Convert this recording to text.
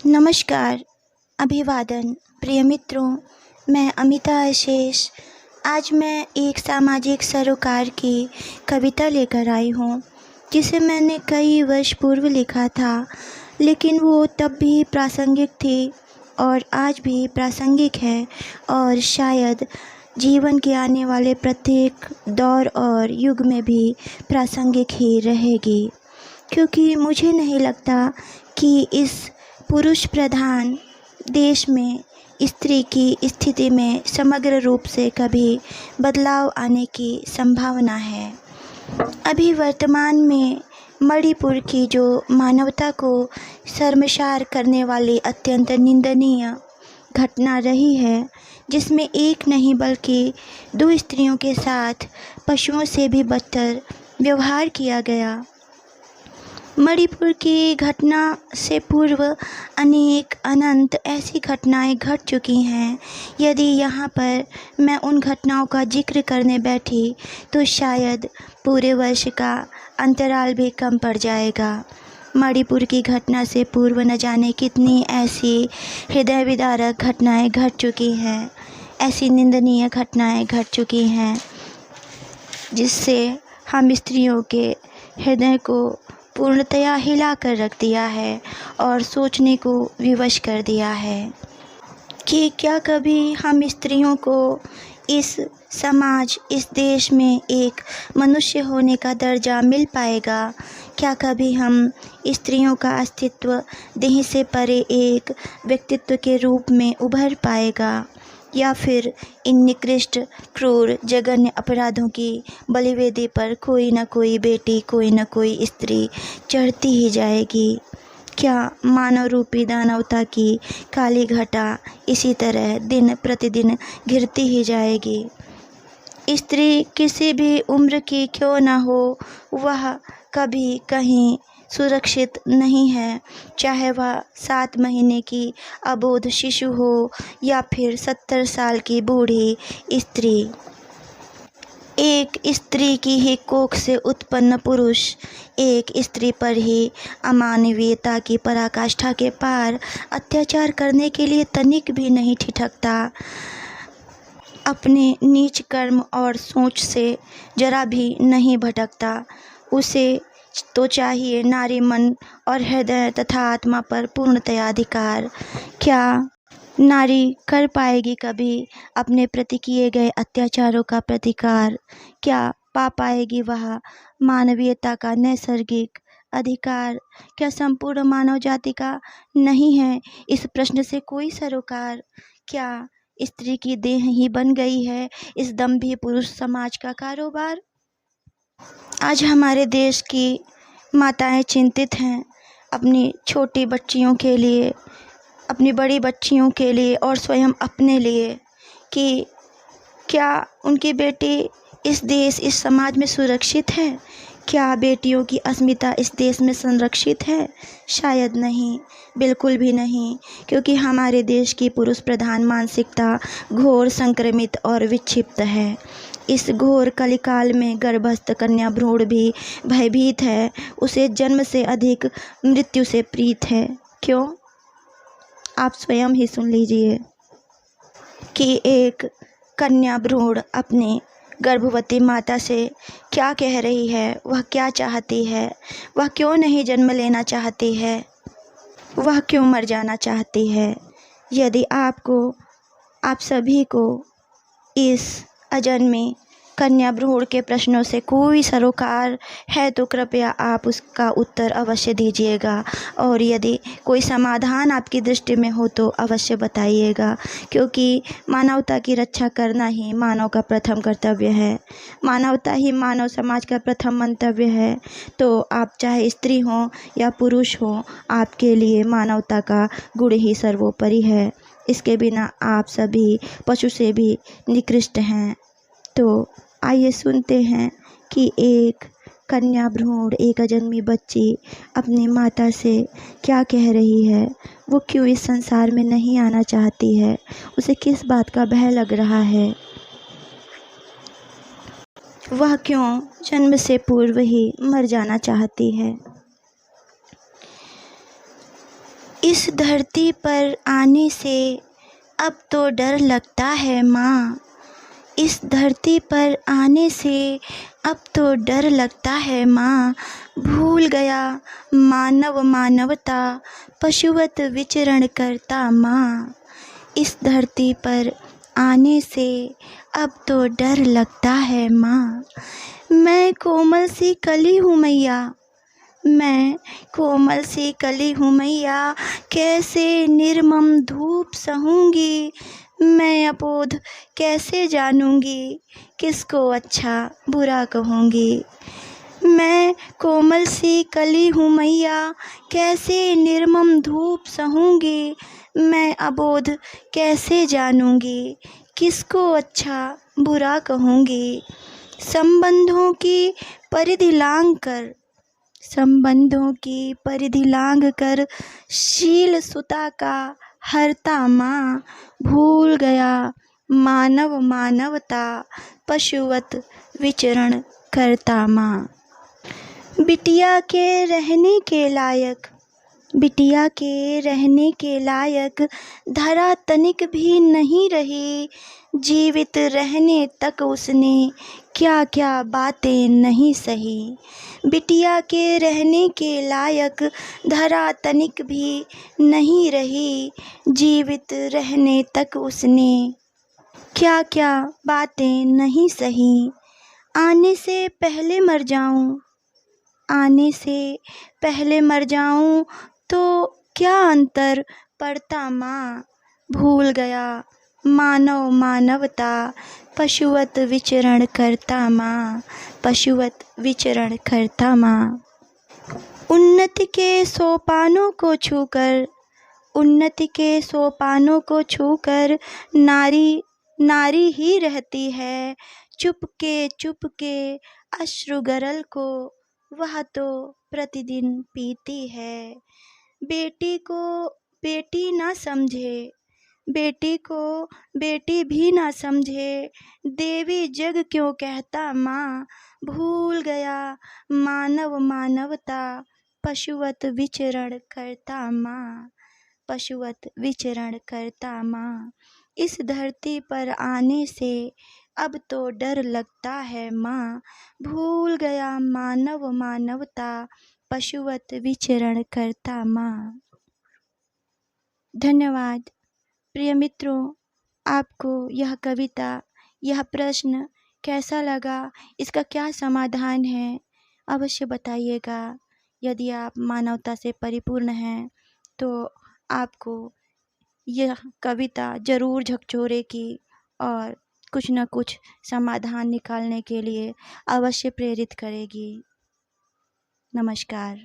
नमस्कार, अभिवादन, प्रिय मित्रों। मैं अमिता अशेष। आज मैं एक सामाजिक सरोकार की कविता लेकर आई हूँ, जिसे मैंने कई वर्ष पूर्व लिखा था, लेकिन वो तब भी प्रासंगिक थी और आज भी प्रासंगिक है और शायद जीवन के आने वाले प्रत्येक दौर और युग में भी प्रासंगिक ही रहेगी, क्योंकि मुझे नहीं लगता कि इस पुरुष प्रधान देश में स्त्री की स्थिति में समग्र रूप से कभी बदलाव आने की संभावना है। अभी वर्तमान में मणिपुर की जो मानवता को शर्मसार करने वाली अत्यंत निंदनीय घटना रही है, जिसमें एक नहीं बल्कि 2 स्त्रियों के साथ पशुओं से भी बदतर व्यवहार किया गया। मणिपुर की घटना से पूर्व अनेक अनंत ऐसी घटनाएं घट चुकी हैं। यदि यहाँ पर मैं उन घटनाओं का जिक्र करने बैठी तो शायद पूरे वर्ष का अंतराल भी कम पड़ जाएगा। मणिपुर की घटना से पूर्व न जाने कितनी ऐसी हृदय विदारक घटनाएं घट चुकी हैं, ऐसी निंदनीय घटनाएं घट चुकी हैं, जिससे हम स्त्रियों के हृदय को पूर्णतया हिला कर रख दिया है और सोचने को विवश कर दिया है कि क्या कभी हम स्त्रियों को इस समाज, इस देश में एक मनुष्य होने का दर्जा मिल पाएगा? क्या कभी हम स्त्रियों का अस्तित्व देह से परे एक व्यक्तित्व के रूप में उभर पाएगा, या फिर इन निकृष्ट, क्रूर, जघन्य अपराधों की बलिवेदी पर कोई न कोई बेटी, कोई न कोई स्त्री चढ़ती ही जाएगी? क्या मानव रूपी दानवता की काली घटा इसी तरह दिन प्रतिदिन घिरती ही जाएगी? स्त्री किसी भी उम्र की क्यों न हो, वह कभी कहीं सुरक्षित नहीं है, चाहे वह 7 महीने की अबोध शिशु हो या फिर 70 साल की बूढ़ी स्त्री। एक स्त्री की ही कोख से उत्पन्न पुरुष एक स्त्री पर ही अमानवीयता की पराकाष्ठा के पार अत्याचार करने के लिए तनिक भी नहीं ठिठकता। अपने नीच कर्म और सोच से जरा भी नहीं भटकता। उसे तो चाहिए नारी मन और हृदय तथा आत्मा पर पूर्णतया अधिकार। क्या नारी कर पाएगी कभी अपने प्रति किए गए अत्याचारों का प्रतिकार? क्या पा पाएगी वह मानवीयता का नैसर्गिक अधिकार? क्या संपूर्ण मानव जाति का नहीं है इस प्रश्न से कोई सरोकार? क्या स्त्री की देह ही बन गई है इस दंभी पुरुष समाज का कारोबार? आज हमारे देश की माताएं चिंतित हैं अपनी छोटी बच्चियों के लिए, अपनी बड़ी बच्चियों के लिए और स्वयं अपने लिए, कि क्या उनकी बेटी इस देश, इस समाज में सुरक्षित है? क्या बेटियों की अस्मिता इस देश में संरक्षित है? शायद नहीं, बिल्कुल भी नहीं, क्योंकि हमारे देश की पुरुष प्रधान मानसिकता घोर संक्रमित और विक्षिप्त है। इस घोर कलिकाल में गर्भस्थ कन्या भ्रूण भी भयभीत है, उसे जन्म से अधिक मृत्यु से प्रीत है। क्यों? आप स्वयं ही सुन लीजिए कि एक कन्या भ्रूण अपने गर्भवती माता से क्या कह रही है, वह क्या चाहती है, वह क्यों नहीं जन्म लेना चाहती है, वह क्यों मर जाना चाहती है। यदि आप सभी को इस अजन्मी कन्या भ्रूण के प्रश्नों से कोई सरोकार है तो कृपया आप उसका उत्तर अवश्य दीजिएगा, और यदि कोई समाधान आपकी दृष्टि में हो तो अवश्य बताइएगा, क्योंकि मानवता की रक्षा करना ही मानव का प्रथम कर्तव्य है। मानवता ही मानव समाज का प्रथम मंतव्य है। तो आप चाहे स्त्री हों या पुरुष हों, आपके लिए मानवता का गुण ही सर्वोपरि है। इसके बिना आप सभी पशु से भी निकृष्ट हैं। तो आइए सुनते हैं कि एक कन्या भ्रूण, एक अजन्मी बच्ची अपनी माता से क्या कह रही है। वो क्यों इस संसार में नहीं आना चाहती है, उसे किस बात का भय लग रहा है, वह क्यों जन्म से पूर्व ही मर जाना चाहती है। इस धरती पर आने से अब तो डर लगता है माँ। इस धरती पर आने से अब तो डर लगता है माँ। भूल गया मानव मानवता, पशुवत विचरण करता माँ। इस धरती पर आने से अब तो डर लगता है माँ। मैं कोमल सी कली हूँ मैया, मैं कोमल सी कली हूँ मैया, कैसे निर्मम धूप सहूँगी। मैं अबोध कैसे जानूँगी, किसको अच्छा बुरा कहूँगी। मैं कोमल सी कली हूँ मैया, कैसे निर्मम धूप सहूँगी। मैं अबोध कैसे जानूँगी, किसको अच्छा बुरा कहूँगी। संबंधों की परिधि लांघ कर, संबंधों की परिधि लांघ कर, शील सुता का हरता माँ। भूल गया मानव मानवता, पशुवत विचरण करता माँ। बिटिया के रहने के लायक, बिटिया के रहने के लायक, धरा तनिक भी नहीं रही। जीवित रहने तक उसने क्या क्या बातें नहीं सही। बिटिया के रहने के लायक, धरा तनिक भी नहीं रही। जीवित रहने तक उसने क्या क्या बातें नहीं सही। आने से पहले मर जाऊं, आने से पहले मर जाऊं तो क्या अंतर पड़ता माँ। भूल गया मानव मानवता, पशुवत विचरण करता माँ। पशुवत विचरण करता माँ। उन्नति के सोपानों को छूकर, उन्नति के सोपानों को छूकर, नारी नारी ही रहती है। चुपके अश्रु गरल को वह तो प्रतिदिन पीती है। बेटी को बेटी ना समझे, बेटी को बेटी भी ना समझे। देवी जग क्यों कहता माँ। भूल गया मानव मानवता, पशुवत विचरण करता माँ। पशुवत विचरण करता माँ। इस धरती पर आने से अब तो डर लगता है माँ। भूल गया मानव मानवता, पशुवत विचरण करता माँ। धन्यवाद। प्रिय मित्रों, आपको यह कविता, यह प्रश्न कैसा लगा, इसका क्या समाधान है, अवश्य बताइएगा। यदि आप मानवता से परिपूर्ण हैं तो आपको यह कविता ज़रूर झकझोरेगी और कुछ न कुछ समाधान निकालने के लिए अवश्य प्रेरित करेगी। नमस्कार।